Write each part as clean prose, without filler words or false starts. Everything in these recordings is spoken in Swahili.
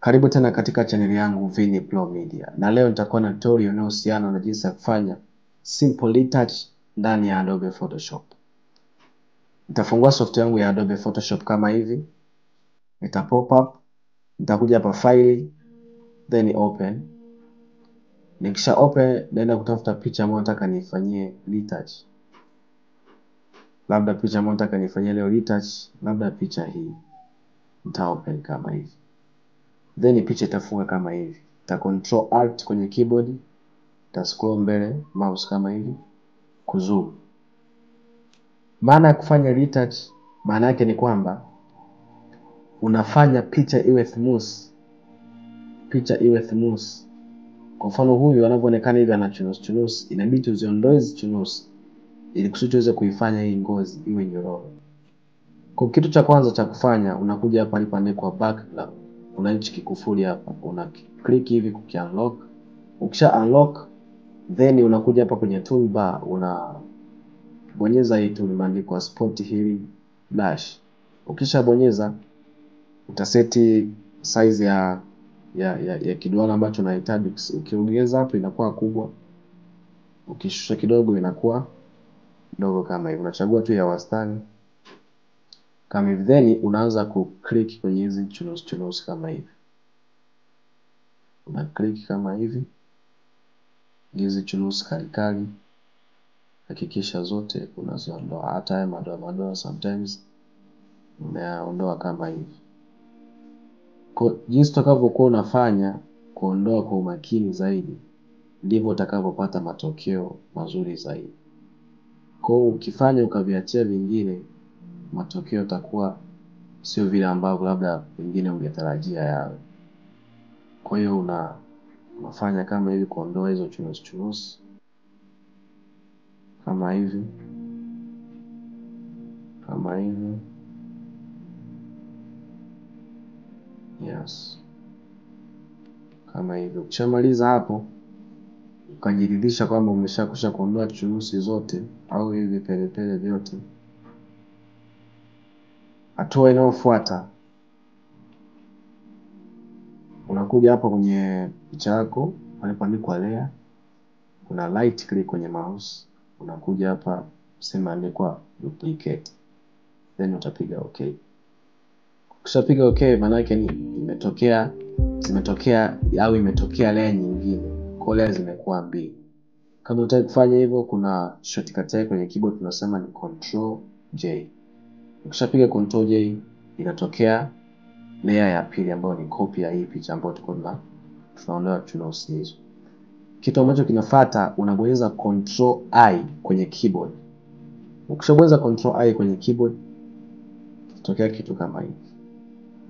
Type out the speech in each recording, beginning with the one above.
Karibu tena katika channel yangu Vini Pro Media. Na leo nitakuwa na tutorial inayohusiana na jinsi ya kufanya simple retouch ndani ya Adobe Photoshop. Nitafungua software yangu ya Adobe Photoshop kama hivi. Nita pop up, nitakuja hapa file, then open. Nikisha open, naenda kutafuta picha ambayo nataka nifanyie retouch. Labda picha ambayo nataka nifanyie leo retouch, labda picha hii. Nita open kama hivi. Then picha itafunga kama hivi. Nita control alt kwenye keyboard, nita scroll mbele mouse kama hivi, kuzoom. Maana ya kufanya retouch, maana yake ni kwamba unafanya picha iwe smooth. Picha iwe smooth. Kwa mfano huyu anavyoonekana hivi ana chunusi, inabidi tuziondoe hizo chunusi ili kusudi tuweze kuifanya hii ngozi iwe nyororo. Kwa kitu cha kwanza cha kufanya, unakuja hapa ilipoandikwa background. Una hichi kikufuli hapa, una click hivi kuki-unlock. Ukisha unlock, then unakuja hapa kwenye toolbar, bonyeza hii tool imeandikwa spot healing brush. Ukisha bonyeza, utaseti size ya kiduara ambacho unahitaji. Ukiongeza hapo inakuwa kubwa, ukishusha kidogo inakuwa ndogo kama hivi. Unachagua tu ya wastani kama hivi, then unaanza ku-click kwenye hizi chunusi kama hivi. Una click kama hivi hizi chunusi kali, hakikisha zote unaziondoa. Hata haya madoa sometimes unaondoa kama hivi. Kwa jinsi utakavyokuwa unafanya kuondoa kwa umakini zaidi, ndivyo utakavyopata matokeo mazuri zaidi. Kwa ukifanya ukaviachia vingine, matokeo yatakuwa sio vile ambavyo labda wengine ungetarajia yawe. Kwa hiyo unafanya kama hivi kuondoa hizo chunusi kama hivi. Yes. Kama hivi. Ukishamaliza hapo, ukajiridhisha kwamba umeshakusha kuondoa chunusi zote au hivi pelepele vyote. Hatua inayofuata, unakuja hapa kwenye picha yako, palipoandikwa layer, una right click kwenye mouse, unakuja hapa sema andikwa duplicate. Then utapiga okay. Ukishapiga okay, maana yake ni imetokea layer nyingine. Kwa layer zimekuwa mbili. Kama unataka kufanya hivyo, kuna shortcut yake kwenye keyboard tunasema ni Control J. Ukishapiga Control J, inatokea layer ya pili ambayo ni copy ya hii picha ambayo tunaondoa chunusi hizo. Kitu ambacho kinafuata, unabonyeza Control I kwenye keyboard. Ukishabonyeza Control I kwenye keyboard, kitokea kitu kama hivi.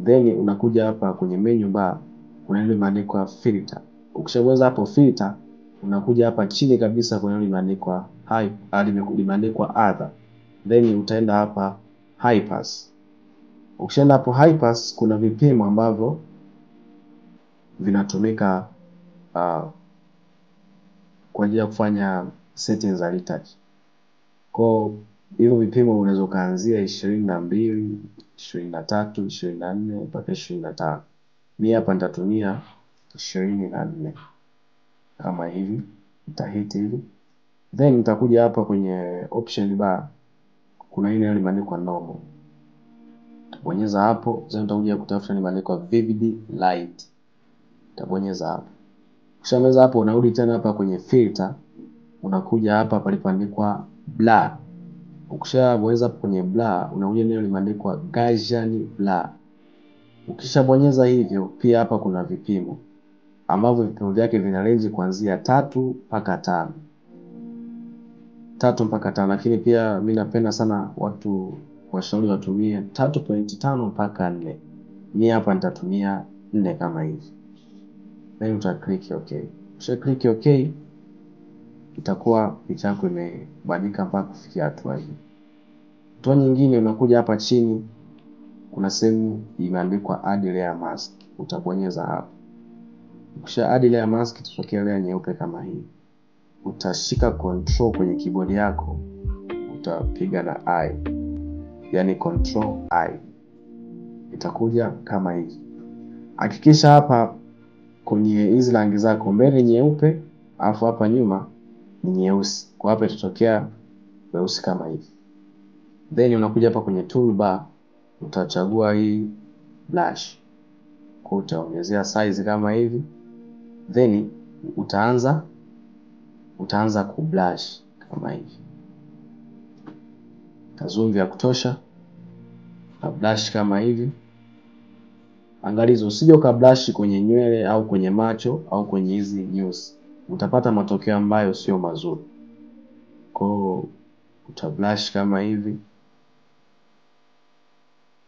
Then unakuja hapa kwenye menu bar, kuna ile imeandikwa filter. Ukishabonyeza hapo filter, unakuja hapa chini kabisa kuna ile imeandikwa imeandikwa other. Then utaenda hapa high pass. Ukishaenda hapo high pass, kuna vipimo ambavyo vinatumika kwa ajili ya kufanya settings za retouch. Kwa hivyo vipimo unaweza kuanzia 22, 23, 24 mpaka 25. Mimi hapa nitatumia 24 kama hivi. Nitahit hivi. Then nitakuja hapa kwenye option bar, kuna ile imeandikwa normal. Bonyeza hapo, then utakuja kutafuta imeandikwa vivid light. Utabonyeza hapo. Ukishamaliza hapo, unarudi tena hapa kwenye filter, unakuja hapa palipoandikwa blur. Ukishabonyeza kwenye blur, unakuja neno limeandikwa Gaussian blur. Ukishabonyeza hivyo, pia hapa kuna vipimo ambavyo vipimo vyake vina range kuanzia 3 mpaka 5. 3 mpaka 5, lakini pia mimi napenda sana watu washauri watumie 3.5 mpaka 4. Mimi hapa nitatumia 4 kama hivi. Then uta click okay. Ukisha click okay, itakuwa picha yako imebadilika mpaka kufikia hatua hii. Hatua nyingine, unakuja hapa chini, kuna sehemu imeandikwa add layer mask. Utabonyeza hapo. Ukisha add layer mask, itatokea layer nyeupe kama hii. Utashika control kwenye keyboard yako, utapiga na I, yani Control I. Itakuja kama hivi. Hakikisha hapa kwenye hizi rangi zako mbele nyeupe, alafu hapa nyuma ni nyeusi. Kwa hapa itatokea weusi kama hivi. Then unakuja hapa kwenye toolbar, utachagua hii blush. Kwa utaongezea size kama hivi. Then utaanza ku blush kama hivi. Zoom vya kutosha. Na blush kama hivi. Angalizo, usije ukablush kwenye nywele au kwenye macho au kwenye hizi nyusi. Utapata matokeo ambayo sio mazuri. Kwa utablush kama hivi.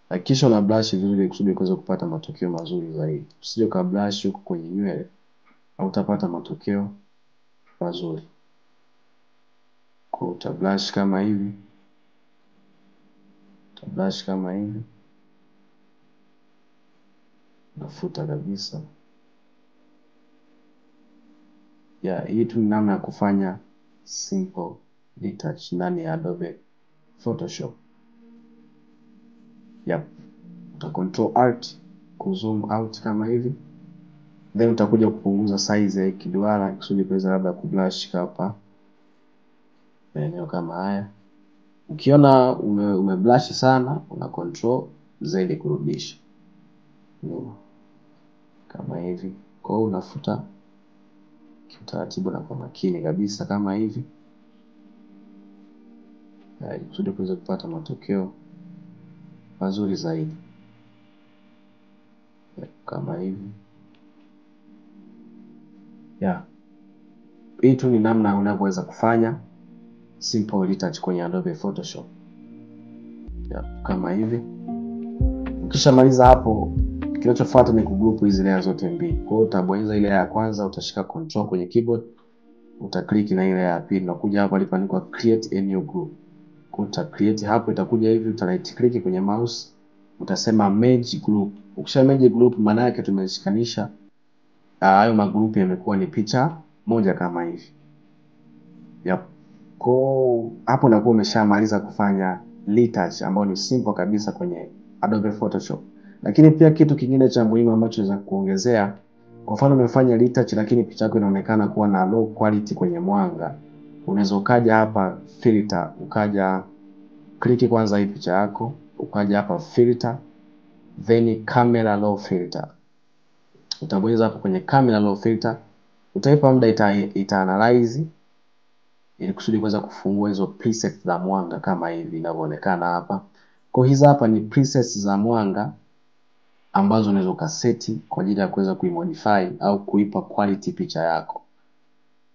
Hakikisha una blush vizuri kusudi kuweza kupata matokeo mazuri zaidi. Usije ukablush huko kwenye nywele au utapata matokeo mazuri. Kwa utablush kama hivi. Utablush kama hivi. Nafuta kabisa. Hii tu ni namna ya kufanya simple retouch ndani ya Adobe Photoshop. Uta control alt kuzoom out kama hivi. Then utakuja kupunguza size ya kiduara kusudi kuweza labda kublush hapa maeneo kama haya. Ukiona umeblush sana, una control zaidi kurudisha kama hivi. Kwa hiyo unafuta kitaratibu na kwa makini kabisa kama hivi. Kusudi kuweza kupata matokeo mazuri zaidi kama hivi. Hii tu ni namna unavyoweza kufanya simple retouch kwenye Adobe Photoshop. Kama hivi. Ukishamaliza hapo, kinachofuata ni kugroup hizi layer zote mbili. Kwa hiyo utabonyeza ile ya kwanza, utashika control kwenye keyboard, utaclick na ile ya pili, unakuja hapa ilipoandikwa create a new group. Uta create hapo, itakuja hivi, uta right click kwenye mouse, utasema merge group. Ukisha merge group maana yake tumeshikanisha hayo magroup yamekuwa ni picha moja kama hivi. Kwa hapo unakuwa umeshamaliza kufanya retouch ambayo ni simple kabisa kwenye Adobe Photoshop. Lakini pia kitu kingine cha muhimu ambacho naweza kuongezea, kwa mfano umefanya retouch lakini picha yako inaonekana kuwa na low quality kwenye mwanga, unaweza ukaja hapa filter, ukaja click kwanza hii picha yako, ukaja hapa filter, then camera low filter. Utabonyeza hapo kwenye camera low filter, utaipa muda ita analyze ili kusudi kuweza kufungua hizo presets za mwanga kama hivi inavyoonekana hapa. Kwa hizo hapa ni presets za mwanga ambazo unaweza ukaseti kwa ajili ya kuweza kuimodify au kuipa quality picha yako.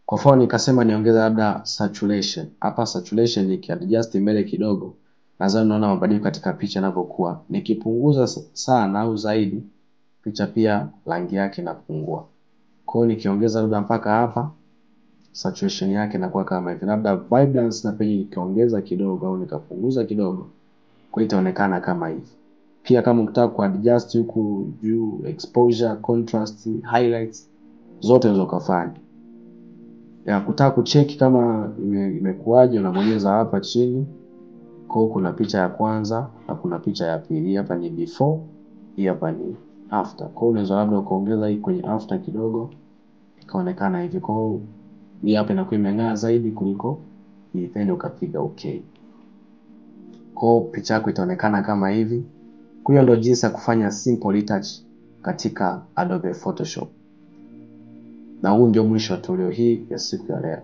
Kwa mfano nikasema niongeze labda saturation. Hapa saturation nikiadjust mbele kidogo, nadhani unaona mabadiliko katika picha yanavyokuwa. Nikipunguza sana au zaidi, picha pia rangi yake inapungua. Kwa hiyo nikiongeza labda mpaka hapa, saturation yake inakuwa kama hivi. Labda vibrance na penye nikiongeza kidogo au nikapunguza kidogo, kwa itaonekana kama hivi. Pia kama ukitaka kuadjust huku juu, exposure, contrast, highlights, zote hizo kufanya. Kutaka kucheki kama imekuaje, unabonyeza hapa chini. Kwa kuna picha ya kwanza na kuna picha ya pili. Hapa ni before, hii hapa ni after. Kwa unaweza labda ukaongeza hii kwenye after kidogo, ikaonekana hivi. Kwa hii hapa inakuwa imeng'aa zaidi kuliko hii, then ukapiga okay. Kwa picha yako itaonekana kama hivi. Kwa hiyo ndio jinsi ya kufanya simple retouch katika Adobe Photoshop. Na huu ndio mwisho wa tutorial hii ya siku ya leo.